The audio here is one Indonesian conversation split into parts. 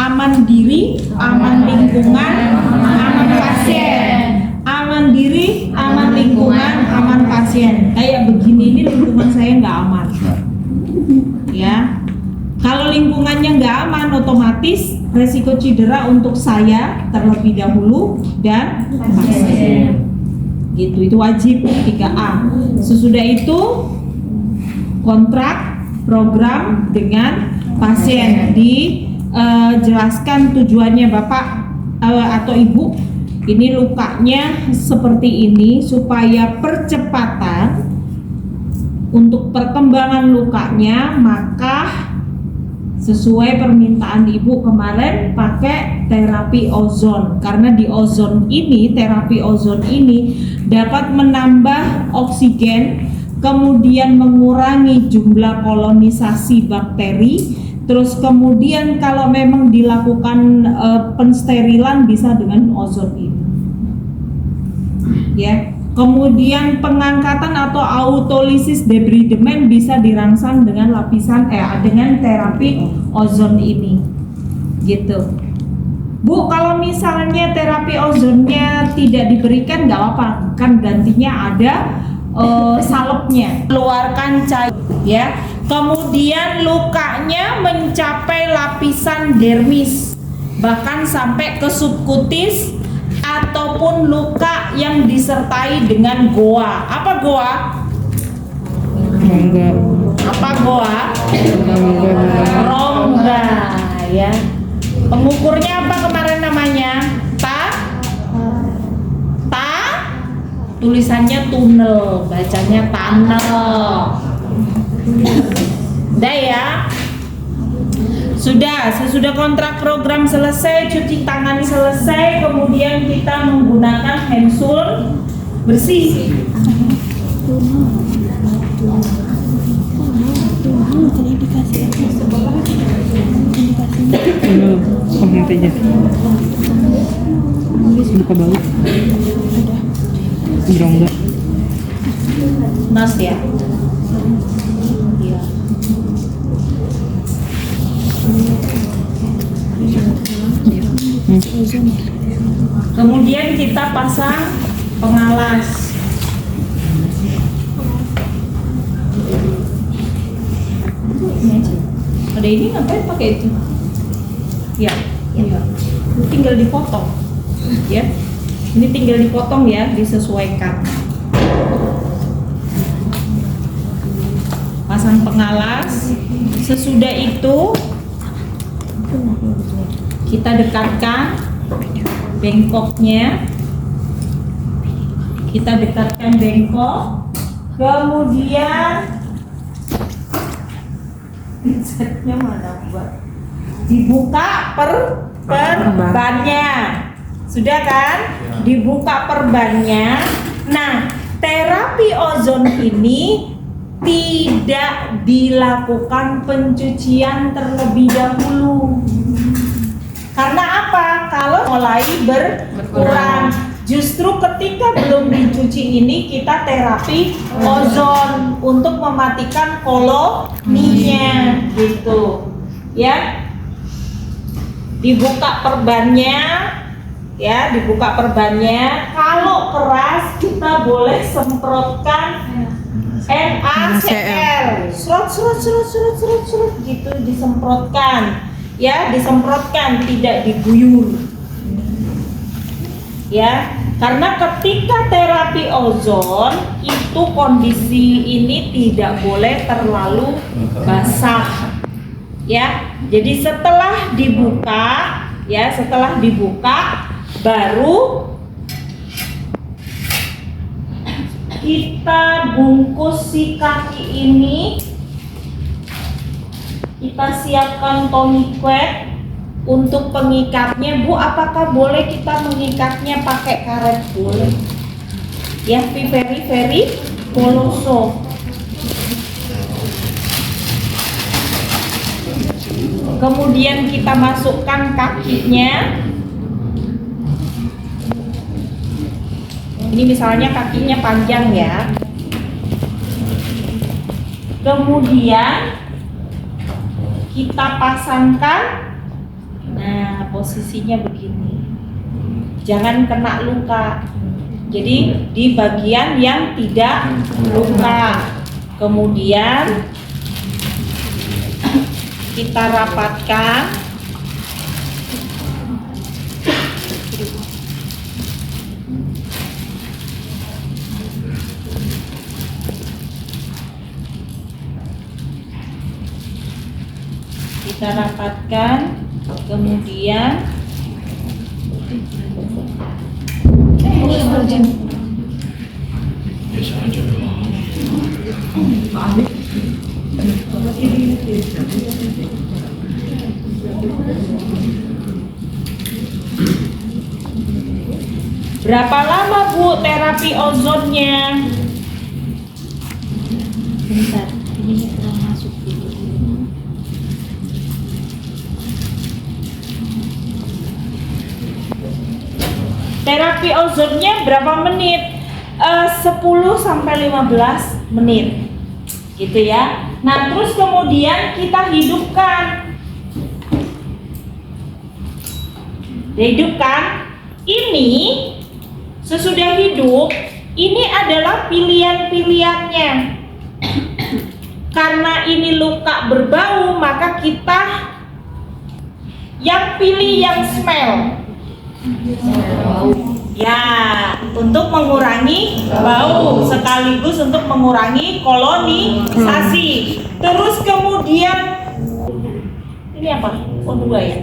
aman diri, aman lingkungan, aman pasien. Aman diri, aman lingkungan, aman pasien. Kayak begini ini lingkungan saya nggak aman. Ya, kalau lingkungannya nggak aman, otomatis resiko cedera untuk saya terlebih dahulu dan pasien. Gitu, itu wajib 3A. Sesudah itu kontrak program dengan pasien, dijelaskan tujuannya Bapak atau Ibu. Ini lukanya seperti ini supaya percepatan untuk perkembangan lukanya, maka sesuai permintaan Ibu kemarin pakai terapi ozon, karena di ozon ini, terapi ozon ini dapat menambah oksigen, kemudian mengurangi jumlah kolonisasi bakteri. Terus kemudian kalau memang dilakukan pensterilan bisa dengan ozon ini. Ya. Kemudian pengangkatan atau autolisis debridement bisa dirangsang dengan lapisan dengan terapi ozon ini. Gitu. Bu, kalau misalnya terapi ozonnya tidak diberikan nggak apa-apa, kan gantinya ada salepnya, keluarkan cair, ya. Kemudian lukanya mencapai lapisan dermis, bahkan sampai ke subkutis, ataupun luka yang disertai dengan goa. Apa goa? Rongga. Apa goa? Rongga, ya. Pengukurnya apa kemarin namanya? Tulisannya tunnel, bacanya tunnel. Udah ya. Sesudah kontrak program selesai, cuci tangan selesai, kemudian kita menggunakan handsul bersih. Nanti aja. Buka bau. Rongga. Nas ya. Iya. Kemudian kita pasang pengalas. Ada ini ngapain pakai itu? Ya, iya. Tinggal dipotong, ya. Ini tinggal dipotong ya, disesuaikan. Pasang pengalas. Sesudah itu kita dekatkan bengkoknya. Kita dekatkan bengkok. Kemudian pinsetnya mana, Mbak? Dibuka perbannya. Sudah kan? Dibuka perbannya. Nah, terapi ozon ini tidak dilakukan pencucian terlebih dahulu. Karena apa? Kalau mulai berkurang, justru ketika belum dicuci ini kita terapi ozon untuk mematikan koloninya, gitu. Ya. Dibuka perbannya. Ya, dibuka perbannya. Kalau keras kita boleh semprotkan NaCl. Serut gitu disemprotkan. Ya, disemprotkan, tidak diguyur. Ya, karena ketika terapi ozon itu kondisi ini tidak boleh terlalu basah. Ya, jadi setelah dibuka, baru kita bungkus si kaki ini, kita siapkan tourniquet untuk pengikatnya. Bu, apakah boleh kita mengikatnya pakai karet? Boleh ya, very koloso. Kemudian kita masukkan kakinya. Ini misalnya kakinya panjang ya. Kemudian kita pasangkan. Nah, posisinya begini. Jangan kena luka. Jadi di bagian yang tidak luka. Kemudian kita rapatkan. Kita rapatkan, kemudian berapa lama Bu terapi ozonnya? Bentar, ini kurang masuk dulu. Terapi ozonnya berapa menit? 10 sampai 15 menit. Gitu ya. Nah, terus kemudian kita hidupkan. Dihidupkan. Ini sesudah hidup, ini adalah pilihan-pilihannya. Karena ini luka berbau, maka kita yang pilih yang smell. Ya, untuk mengurangi bau sekaligus untuk mengurangi kolonisasi. Terus kemudian ini apa? Oh, 2 ya.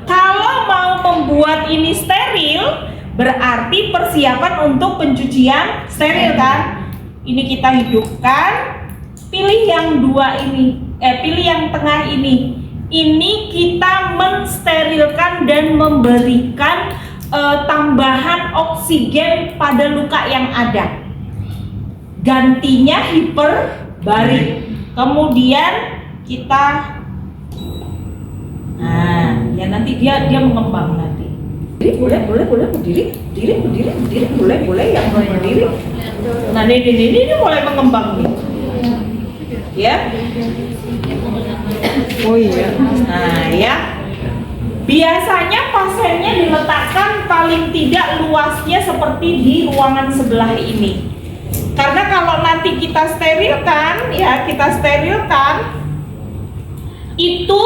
Kalau mau membuat ini steril, berarti persiapan untuk pencucian steril kan? Ini kita hidupkan. Pilih yang 2 ini, pilih yang tengah ini. Ini kita mensterilkan dan memberikan tambahan oksigen pada luka yang ada. Gantinya hiperbarik. Kemudian kita, ya nanti dia mengembang nanti. Boleh berdiri, boleh yang berdiri. Nah ini mulai mengembang nih. Ya. Oh iya. Nah ya, biasanya pasiennya diletakkan paling tidak luasnya seperti di ruangan sebelah ini. Karena kalau nanti kita sterilkan, itu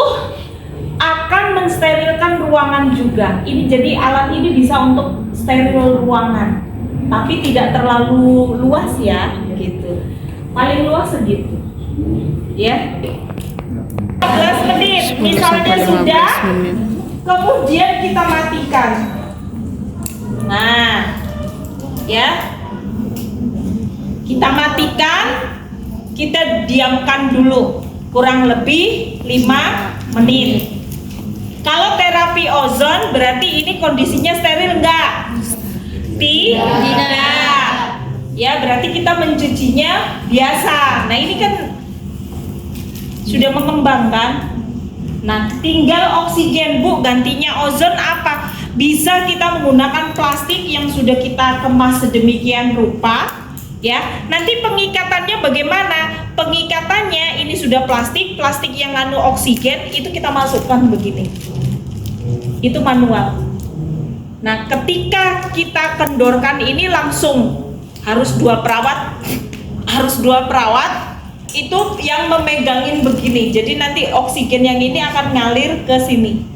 akan mensterilkan ruangan juga. Ini jadi alat ini bisa untuk steril ruangan, tapi tidak terlalu luas ya, gitu. Paling luas segitu, ya. 15 menit, misalnya sudah, kemudian kita matikan. Nah, ya, kita matikan, kita diamkan dulu, kurang lebih 5 menit. Kalau terapi ozon berarti ini kondisinya steril enggak? Tidak. Ya, berarti kita mencucinya biasa. Nah, ini kan sudah mengembang kan? Nah, tinggal oksigen Bu, gantinya ozon apa? Bisa kita menggunakan plastik yang sudah kita kemas sedemikian rupa, ya. Nanti pengikatannya bagaimana? Pengikatannya ini sudah plastik yang ngandung oksigen, itu kita masukkan begini. Itu manual. Nah, ketika kita kendorkan ini langsung harus dua perawat, itu yang memegangin begini. Jadi nanti oksigen yang ini akan ngalir ke sini.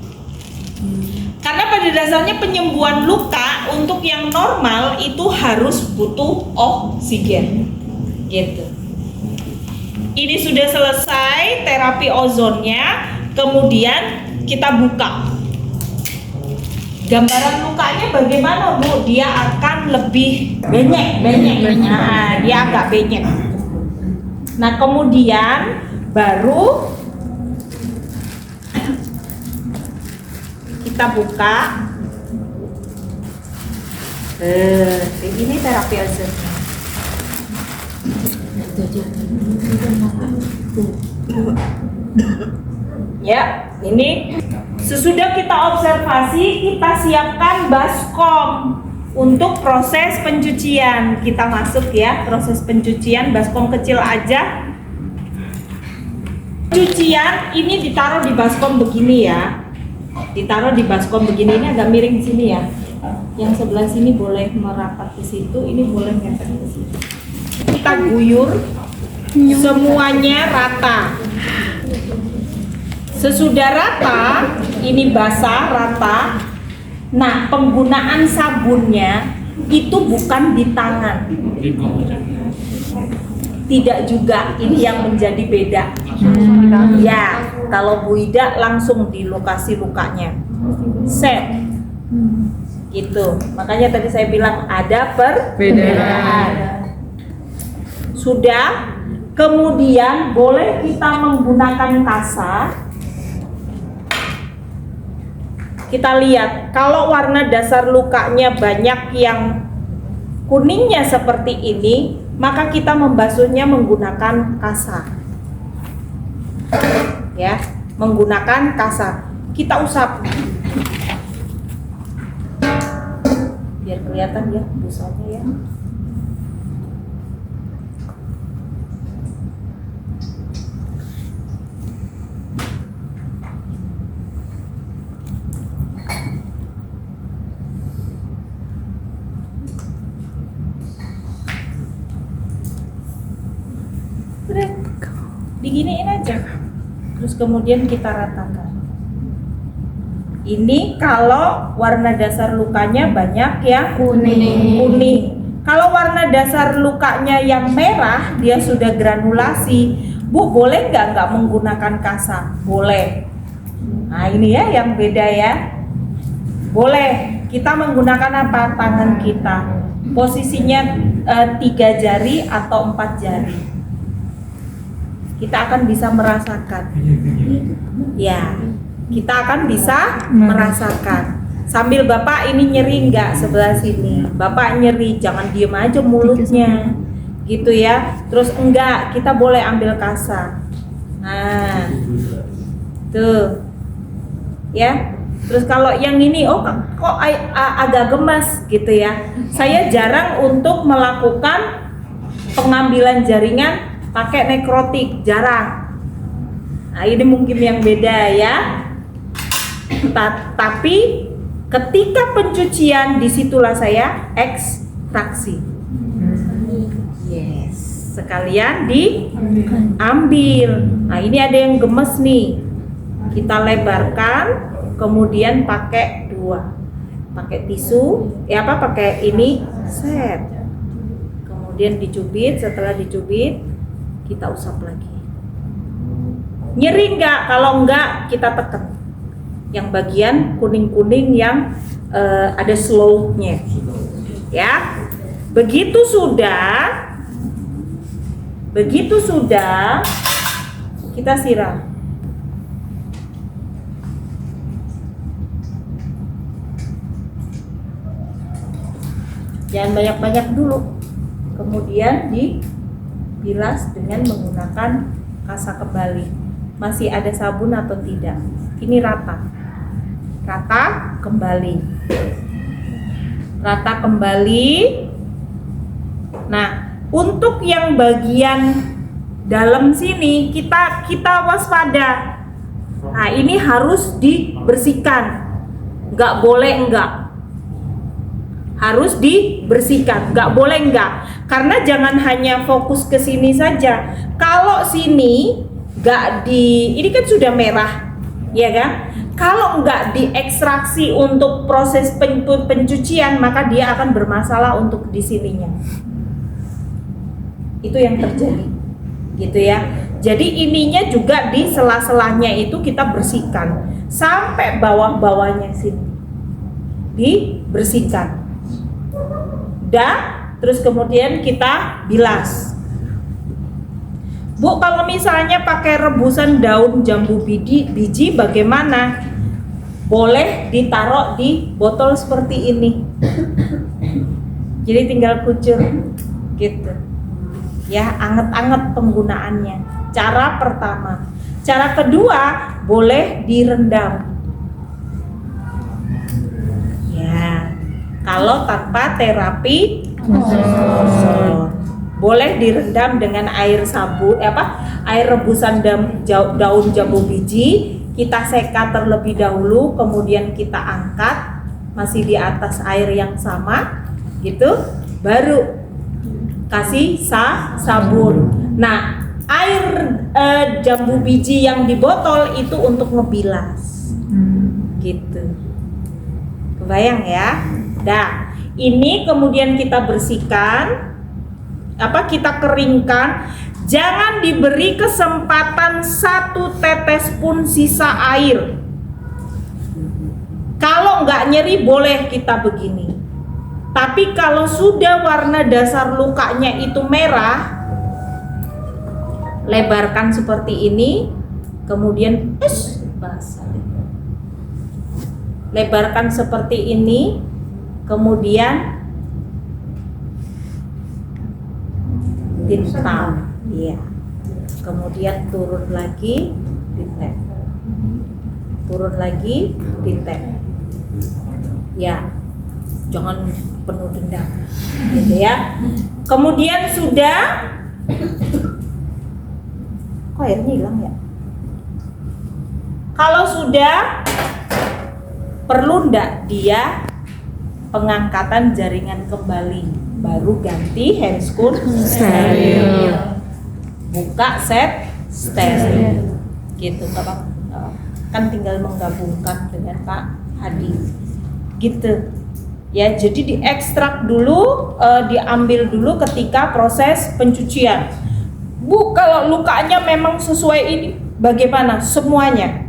Karena pada dasarnya penyembuhan luka untuk yang normal itu harus butuh oksigen. Gitu. Ini sudah selesai terapi ozonnya, kemudian kita buka. Gambaran lukanya bagaimana Bu? Dia akan lebih benyek. Nah, dia agak benyek. Nah, kemudian baru kita buka. Ini terapi ozonnya. Ya, ini sesudah kita observasi, kita siapkan baskom untuk proses pencucian. Kita masuk ya, proses pencucian, baskom kecil aja. Pencucian ini ditaruh di baskom begini ya. ditaruh di baskom begini. Ini agak miring sini ya. Yang sebelah sini boleh merapat ke situ, ini boleh ngepet ke situ. Kita guyur semuanya rata. Sesudah rata, ini basah rata. Nah, penggunaan sabunnya itu bukan di tangan. Tidak juga, ini yang menjadi beda. Ya, kalau Bu Ida langsung di lokasi lukanya. Set. Gitu. Makanya tadi saya bilang ada perbedaan. Sudah, kemudian boleh kita menggunakan kasa. Kita lihat, kalau warna dasar lukanya banyak yang kuningnya seperti ini, maka kita membasuhnya menggunakan kasa. Ya, menggunakan kasa. Kita usap. Biar kelihatan ya busanya ya. Diginiin aja, terus kemudian kita ratakan. Ini kalau warna dasar lukanya banyak yang kuning. Kalau warna dasar lukanya yang merah, dia sudah granulasi. Bu, boleh nggak menggunakan kasa? Boleh. Nah ini ya yang beda ya. Boleh. Kita menggunakan apa? Tangan kita. Posisinya 3 jari atau 4 jari. Kita akan bisa merasakan. Ya, kita akan bisa merasakan. Sambil Bapak ini nyeri nggak sebelah sini? Bapak nyeri, jangan diem aja mulutnya, gitu ya. Terus enggak, kita boleh ambil kasa. Nah, tuh, ya. Terus kalau yang ini, oh kok agak gemas, gitu ya. Saya jarang untuk melakukan pengambilan jaringan pakai nekrotik, jarang. Nah ini mungkin yang beda ya. Tapi ketika pencucian, disitulah saya ekstraksi. Yes, sekalian diambil. Nah ini ada yang gemes nih. Kita lebarkan, kemudian pakai 2. Pakai tisu, pakai ini, set. Kemudian dicubit, setelah dicubit kita usap lagi. Nyeri enggak? Kalau enggak, kita tekan yang bagian kuning-kuning yang ada slope-nya. Ya. Begitu sudah kita siram. Jangan banyak-banyak dulu. Kemudian dibilas dengan menggunakan kasa kembali. Masih ada sabun atau tidak? Ini rata kembali. Rata kembali. Nah, untuk yang bagian dalam sini kita waspada. Nah, ini harus dibersihkan. Nggak boleh enggak. Harus dibersihkan, nggak boleh enggak. Karena jangan hanya fokus ke sini saja. Kalau sini ini kan sudah merah, ya kan? Kalau nggak diekstraksi untuk proses pencucian, maka dia akan bermasalah untuk di sininya. Itu yang terjadi, gitu ya. Jadi ininya juga di sela-selanya itu kita bersihkan sampai bawah-bawahnya sini, dibersihkan. Terus kemudian kita bilas. Bu, kalau misalnya pakai rebusan daun jambu biji bagaimana? Boleh ditaruh di botol seperti ini. Jadi tinggal kucur gitu. Ya, anget-anget penggunaannya. Cara pertama. Cara kedua, boleh direndam. Ya. Kalau tanpa terapi ozon. Boleh direndam dengan air rebusan daun jambu biji kita seka terlebih dahulu, kemudian kita angkat masih di atas air yang sama gitu, baru kasih sabun. Nah, air jambu biji yang di botol itu untuk ngebilas gitu, kebayang ya. Nah, ini kemudian kita bersihkan, kita keringkan. Jangan diberi kesempatan 1 tetes pun sisa air. Kalau nggak nyeri boleh kita begini. Tapi kalau sudah warna dasar lukanya itu merah, lebarkan seperti ini, kemudian basah. Lebarkan seperti ini, kemudian ditap, ya. Kemudian turun lagi, ditap. Turun lagi, ditap. Ya, jangan penuh dendam, gitu ya. Kemudian sudah, kok airnya hilang ya? Kalau sudah, perlu ndak dia pengangkatan jaringan kembali, baru ganti handscoon steril, buka set steril, gitu kan tinggal menggabungkan dengan Pak Hadi, gitu ya. Jadi diekstrak dulu, diambil dulu ketika proses pencucian. Bu, kalau lukanya memang sesuai ini, bagaimana? Semuanya.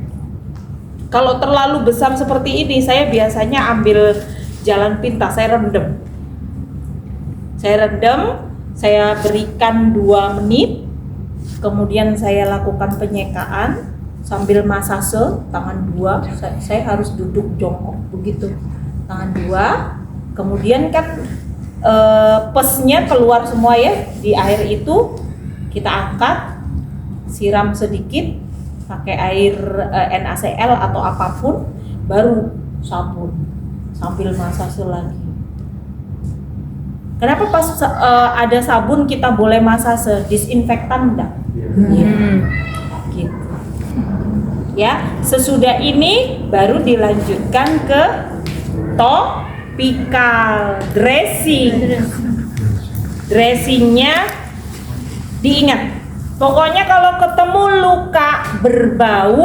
Kalau terlalu besar seperti ini, saya biasanya ambil jalan pintas, saya rendam. Saya berikan 2 menit, kemudian saya lakukan penyekaan sambil masase, tangan 2, saya harus duduk jongkok begitu, tangan 2, kemudian kan pesnya keluar semua ya di air itu, kita angkat, siram sedikit pakai air NaCl atau apapun, baru sabun sambil masase lagi. Kenapa pas ada sabun kita boleh masase, disinfektan enggak? Gitu. Ya, sesudah ini baru dilanjutkan ke topical dressing. Dressingnya diingat, pokoknya kalau ketemu luka berbau,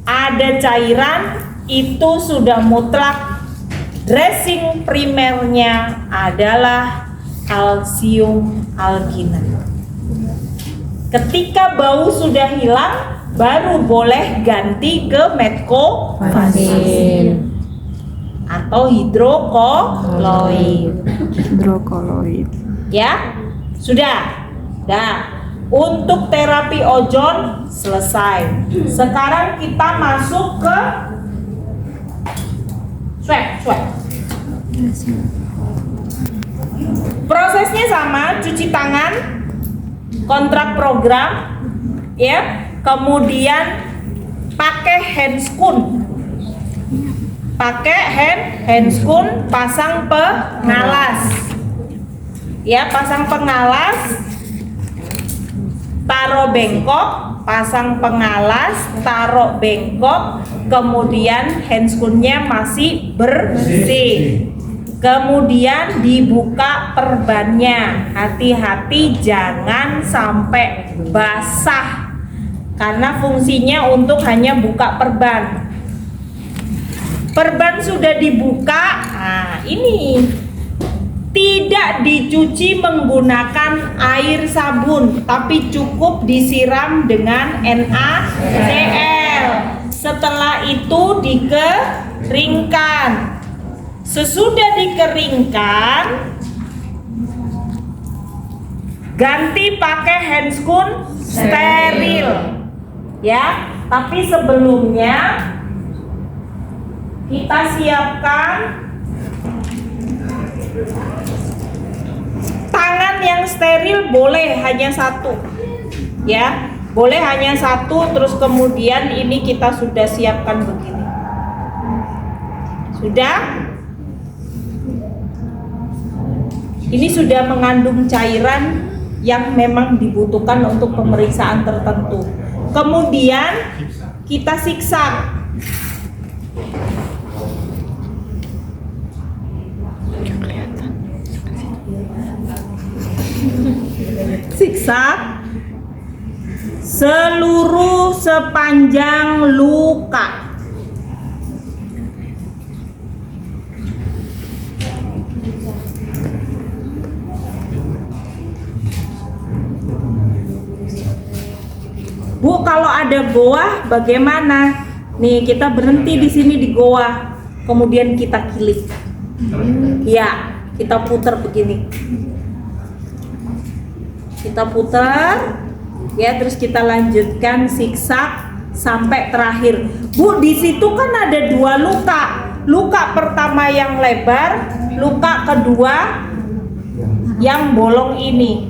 ada cairan, itu sudah mutlak dressing primernya adalah kalsium alginat. Ketika bau sudah hilang, baru boleh ganti ke metcovasin atau hidrokoloid. Ya, sudah. Nah, untuk terapi ozon selesai. Sekarang kita masuk ke swab. Prosesnya sama, cuci tangan, kontrak program, ya. Kemudian pakai handscoon. Pasang pengalas. Ya, pasang pengalas. Taruh bengkok, pasang pengalas, taruh bengkok, kemudian handscoonnya masih bersih. Kemudian dibuka perbannya, hati-hati jangan sampai basah, karena fungsinya untuk hanya buka perban. Perban sudah dibuka, nah ini tidak dicuci menggunakan air sabun, tapi cukup disiram dengan NaCl. Setelah itu dikeringkan. Sesudah dikeringkan, ganti pakai handscoon steril. Ya, tapi sebelumnya kita siapkan tangan yang steril, boleh hanya 1, ya, boleh hanya 1. Terus kemudian ini kita sudah siapkan begini, sudah, ini sudah mengandung cairan yang memang dibutuhkan untuk pemeriksaan tertentu. Kemudian kita siksak. Siksak seluruh sepanjang luka. Bu, kalau ada goa bagaimana? Nih, kita berhenti di sini di goa, kemudian kita kilik. Ya, kita putar begini. Kita putar, ya, terus kita lanjutkan siksak sampai terakhir. Bu, di situ kan ada 2 luka. Luka pertama yang lebar, luka kedua yang bolong ini.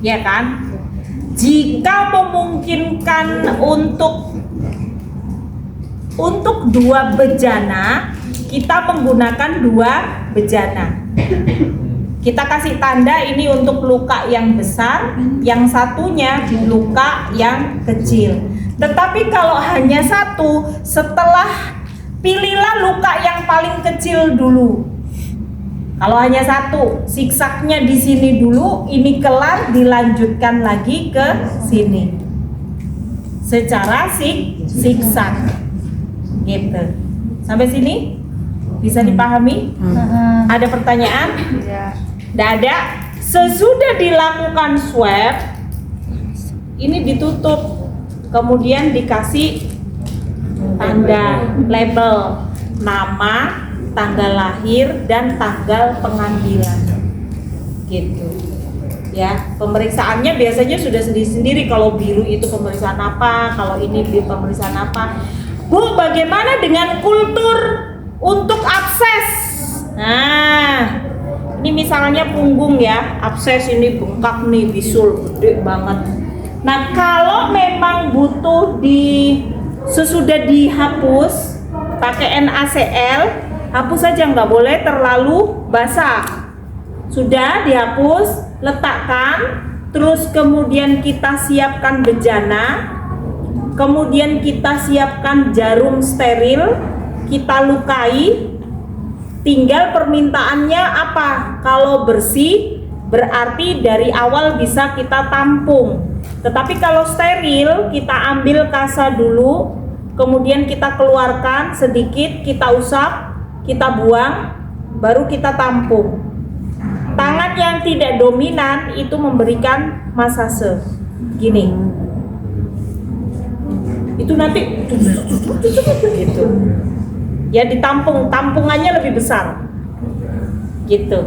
Ya kan? Jika memungkinkan untuk 2 bejana, kita menggunakan 2 bejana. Kita kasih tanda ini untuk luka yang besar, yang satunya luka yang kecil. Tetapi kalau hanya 1, setelah pilihlah luka yang paling kecil dulu. Kalau hanya 1, siksaknya di sini dulu, ini kelar, dilanjutkan lagi ke sini. Secara siksak. Gitu. Sampai sini bisa dipahami? Ada pertanyaan? Tidak ada. Sesudah dilakukan swab, ini ditutup, kemudian dikasih tanda label, nama, tanggal lahir, dan tanggal pengambilan. Gitu. Ya, pemeriksaannya biasanya sudah sendiri-sendiri. Kalau biru itu pemeriksaan apa, kalau ini pemeriksaan apa. Bu, bagaimana dengan kultur untuk abses? Nah, ini misalnya punggung ya, abses ini bengkak nih, bisul gede banget. Nah, kalau memang butuh sesudah dihapus pakai NaCl, hapus saja, nggak boleh terlalu basah. Sudah dihapus, letakkan, terus kemudian kita siapkan bejana, kemudian kita siapkan jarum steril, kita lukai. Tinggal permintaannya apa? Kalau bersih berarti dari awal bisa kita tampung. Tetapi kalau steril, kita ambil kasa dulu, kemudian kita keluarkan sedikit, kita usap, kita buang, baru kita tampung. Tangan yang tidak dominan itu memberikan masase. Gini. Itu nanti gitu. Ya, ditampung, tampungannya lebih besar. Gitu.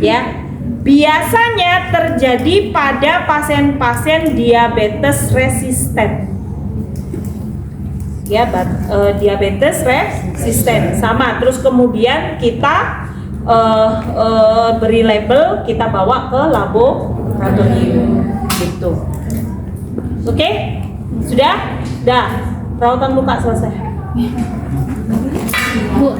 Ya. Biasanya terjadi pada pasien-pasien diabetes resisten. Ya, diabetes resisten sama. Terus kemudian kita beri label, kita bawa ke laboratorium gitu. Oke? Sudah? Dah. Perawatan luka selesai. Bu,